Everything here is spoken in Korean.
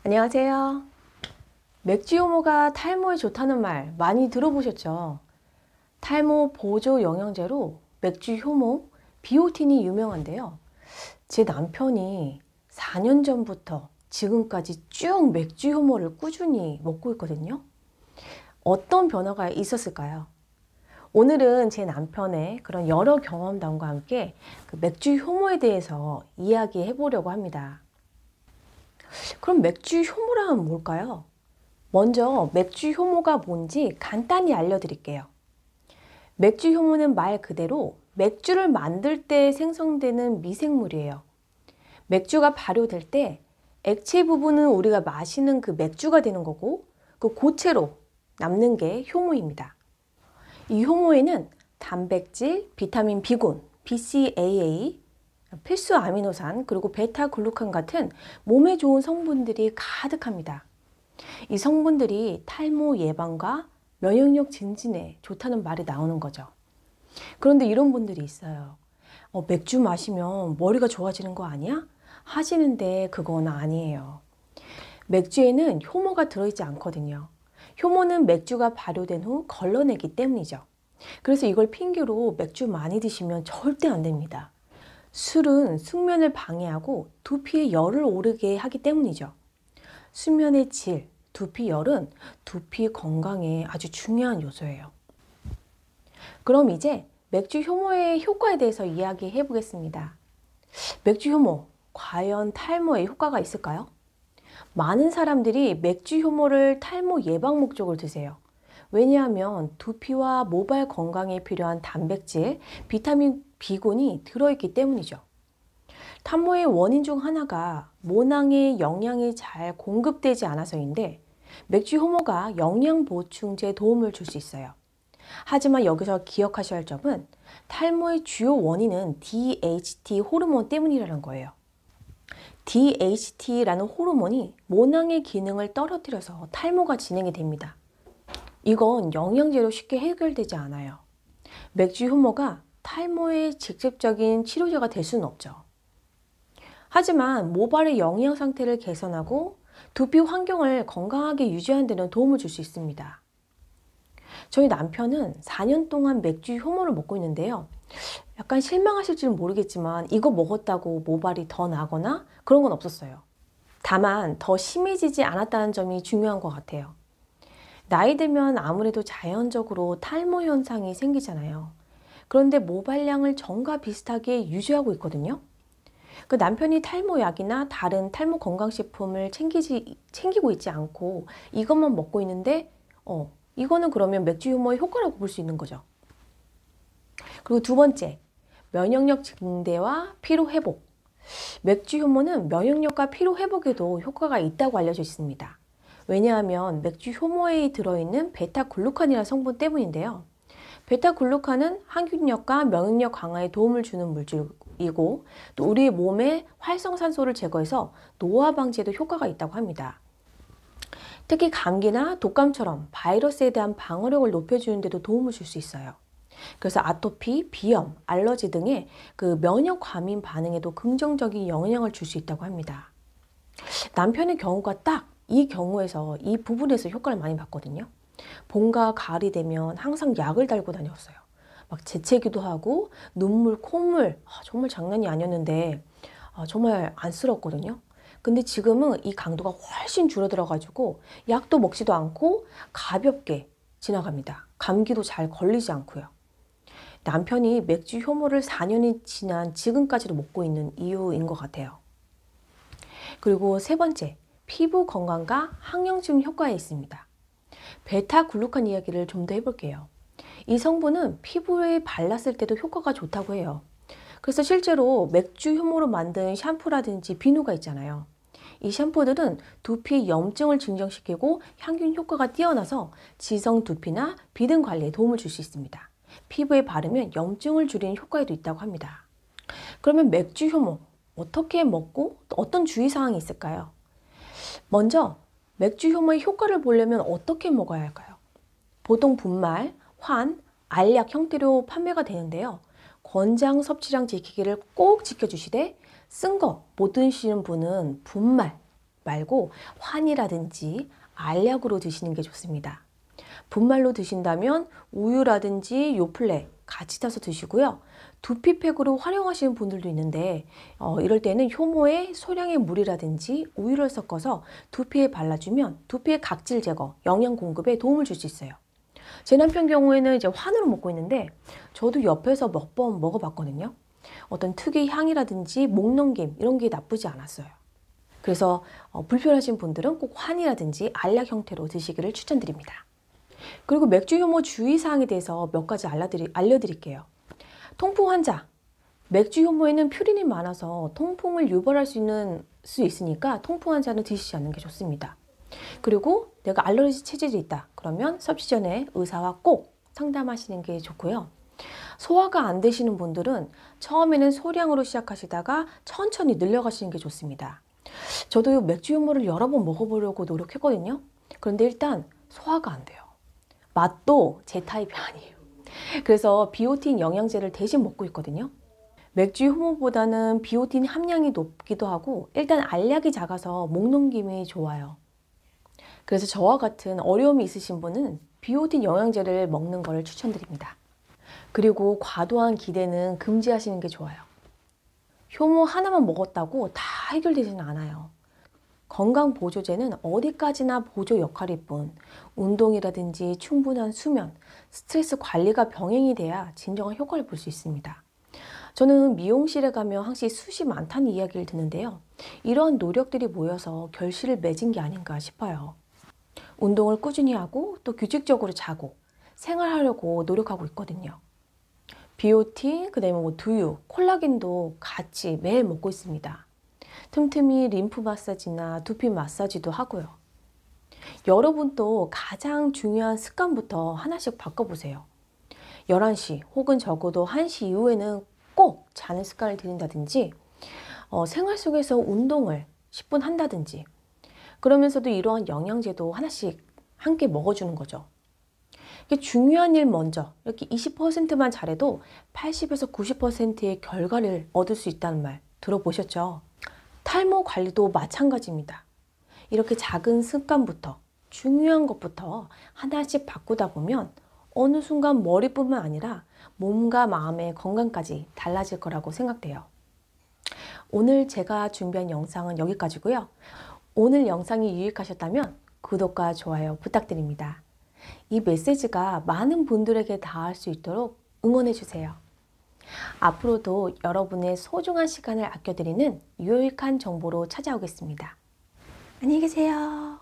안녕하세요. 맥주 효모가 탈모에 좋다는 말 많이 들어보셨죠? 탈모 보조 영양제로 맥주 효모, 비오틴이 유명한데요. 제 남편이 4년 전부터 지금까지 쭉 맥주 효모를 꾸준히 먹고 있거든요. 어떤 변화가 있었을까요? 오늘은 제 남편의 그런 여러 경험담과 함께 그 맥주 효모에 대해서 이야기해 보려고 합니다. 그럼 맥주 효모란 뭘까요? 먼저 맥주 효모가 뭔지 간단히 알려드릴게요. 맥주 효모는 말 그대로 맥주를 만들 때 생성되는 미생물이에요. 맥주가 발효될 때 액체 부분은 우리가 마시는 그 맥주가 되는 거고, 그 고체로 남는 게 효모입니다. 이 효모에는 단백질, 비타민 B군, BCAA, 필수 아미노산, 그리고 베타글루칸 같은 몸에 좋은 성분들이 가득합니다. 이 성분들이 탈모 예방과 면역력 증진에 좋다는 말이 나오는 거죠. 그런데 이런 분들이 있어요. 맥주 마시면 머리가 좋아지는 거 아니야? 하시는데 그건 아니에요. 맥주에는 효모가 들어있지 않거든요. 효모는 맥주가 발효된 후 걸러내기 때문이죠. 그래서 이걸 핑계로 맥주 많이 드시면 절대 안 됩니다. 술은 숙면을 방해하고 두피에 열을 오르게 하기 때문이죠. 수면의 질, 두피 열은 두피 건강에 아주 중요한 요소예요. 그럼 이제 맥주 효모의 효과에 대해서 이야기해 보겠습니다. 맥주 효모, 과연 탈모에 효과가 있을까요? 많은 사람들이 맥주 효모를 탈모 예방 목적으로 드세요. 왜냐하면 두피와 모발 건강에 필요한 단백질, 비타민 B군이 들어있기 때문이죠. 탈모의 원인 중 하나가 모낭에 영양이 잘 공급되지 않아서인데, 맥주 효모가 영양 보충제에 도움을 줄 수 있어요. 하지만 여기서 기억하셔야 할 점은 탈모의 주요 원인은 DHT 호르몬 때문이라는 거예요. DHT라는 호르몬이 모낭의 기능을 떨어뜨려서 탈모가 진행이 됩니다. 이건 영양제로 쉽게 해결되지 않아요. 맥주 효모가 탈모의 직접적인 치료제가 될 수는 없죠. 하지만 모발의 영양 상태를 개선하고 두피 환경을 건강하게 유지하는 데는 도움을 줄 수 있습니다. 저희 남편은 4년 동안 맥주 효모를 먹고 있는데요. 약간 실망하실지는 모르겠지만 이거 먹었다고 모발이 더 나거나 그런 건 없었어요. 다만 더 심해지지 않았다는 점이 중요한 것 같아요. 나이 들면 아무래도 자연적으로 탈모 현상이 생기잖아요. 그런데 모발량을 전과 비슷하게 유지하고 있거든요. 그 남편이 탈모약이나 다른 탈모 건강식품을 챙기고 있지 않고 이것만 먹고 있는데 이거는 그러면 맥주 효모의 효과라고 볼 수 있는 거죠. 그리고 두 번째, 면역력 증대와 피로 회복. 맥주 효모는 면역력과 피로 회복에도 효과가 있다고 알려져 있습니다. 왜냐하면 맥주 효모에 들어있는 베타글루칸이라는 성분 때문인데요. 베타글루칸은 항균력과 면역력 강화에 도움을 주는 물질이고, 또 우리 몸의 활성산소를 제거해서 노화 방지에도 효과가 있다고 합니다. 특히 감기나 독감처럼 바이러스에 대한 방어력을 높여주는 데도 도움을 줄 수 있어요. 그래서 아토피, 비염, 알러지 등의 그 면역 과민 반응에도 긍정적인 영향을 줄 수 있다고 합니다. 남편의 경우가 딱 이 경우에서 이 부분에서 효과를 많이 봤거든요. 봄과 가을이 되면 항상 약을 달고 다녔어요. 막 재채기도 하고 눈물, 콧물, 정말 장난이 아니었는데 정말 안쓰럽거든요. 근데 지금은 이 강도가 훨씬 줄어들어가지고 약도 먹지도 않고 가볍게 지나갑니다. 감기도 잘 걸리지 않고요. 남편이 맥주 효모를 4년이 지난 지금까지도 먹고 있는 이유인 것 같아요. 그리고 세 번째, 피부 건강과 항염증 효과에 있습니다. 베타글루칸 이야기를 좀 더 해볼게요. 이 성분은 피부에 발랐을 때도 효과가 좋다고 해요. 그래서 실제로 맥주 효모로 만든 샴푸라든지 비누가 있잖아요. 이 샴푸들은 두피 염증을 진정시키고 향균 효과가 뛰어나서 지성 두피나 비듬 관리에 도움을 줄 수 있습니다. 피부에 바르면 염증을 줄이는 효과에도 있다고 합니다. 그러면 맥주 효모 어떻게 먹고 또 어떤 주의사항이 있을까요? 먼저 맥주 효모의 효과를 보려면 어떻게 먹어야 할까요? 보통 분말, 환, 알약 형태로 판매가 되는데요. 권장 섭취량 지키기를 꼭 지켜주시되 쓴 거 못 드시는 분은 분말, 말고 환이라든지 알약으로 드시는 게 좋습니다. 분말로 드신다면 우유라든지 요플레 같이 타서 드시고요. 두피팩으로 활용하시는 분들도 있는데 이럴 때는 효모에 소량의 물이라든지 우유를 섞어서 두피에 발라주면 두피의 각질 제거, 영양 공급에 도움을 줄 수 있어요. 제 남편 경우에는 이제 환으로 먹고 있는데 저도 옆에서 몇 번 먹어봤거든요. 어떤 특유의 향이라든지 목넘김 이런 게 나쁘지 않았어요. 그래서 불편하신 분들은 꼭 환이라든지 알약 형태로 드시기를 추천드립니다. 그리고 맥주 효모 주의사항에 대해서 몇 가지 알려드릴게요. 통풍 환자, 맥주 효모에는 퓨린이 많아서 통풍을 유발할 수 있으니까 통풍 환자는 드시지 않는 게 좋습니다. 그리고 내가 알러지 체질이 있다 그러면 섭취 전에 의사와 꼭 상담하시는 게 좋고요. 소화가 안 되시는 분들은 처음에는 소량으로 시작하시다가 천천히 늘려가시는 게 좋습니다. 저도 맥주 효모를 여러 번 먹어보려고 노력했거든요. 그런데 일단 소화가 안 돼요. 맛도 제 타입이 아니에요. 그래서 비오틴 영양제를 대신 먹고 있거든요. 맥주 효모보다는 비오틴 함량이 높기도 하고 일단 알약이 작아서 목넘김이 좋아요. 그래서 저와 같은 어려움이 있으신 분은 비오틴 영양제를 먹는 걸 추천드립니다. 그리고 과도한 기대는 금지하시는 게 좋아요. 효모 하나만 먹었다고 다 해결되지는 않아요. 건강보조제는 어디까지나 보조 역할일 뿐 운동이라든지 충분한 수면, 스트레스 관리가 병행이 돼야 진정한 효과를 볼 수 있습니다. 저는 미용실에 가면 항상 숱이 많다는 이야기를 듣는데요. 이러한 노력들이 모여서 결실을 맺은 게 아닌가 싶어요. 운동을 꾸준히 하고 또 규칙적으로 자고 생활하려고 노력하고 있거든요. 비오틴, 그다음에 두유, 콜라겐도 같이 매일 먹고 있습니다. 틈틈이 림프 마사지나 두피 마사지도 하고요. 여러분도 가장 중요한 습관부터 하나씩 바꿔보세요. 11시 혹은 적어도 1시 이후에는 꼭 자는 습관을 들인다든지 생활 속에서 운동을 10분 한다든지 그러면서도 이러한 영양제도 하나씩 함께 먹어주는 거죠. 중요한 일 먼저 이렇게 20%만 잘해도 80에서 90%의 결과를 얻을 수 있다는 말 들어보셨죠? 탈모 관리도 마찬가지입니다. 이렇게 작은 습관부터 중요한 것부터 하나씩 바꾸다 보면 어느 순간 머리뿐만 아니라 몸과 마음의 건강까지 달라질 거라고 생각돼요. 오늘 제가 준비한 영상은 여기까지고요. 오늘 영상이 유익하셨다면 구독과 좋아요 부탁드립니다. 이 메시지가 많은 분들에게 닿을 수 있도록 응원해 주세요. 앞으로도 여러분의 소중한 시간을 아껴드리는 유익한 정보로 찾아오겠습니다. 안녕히 계세요.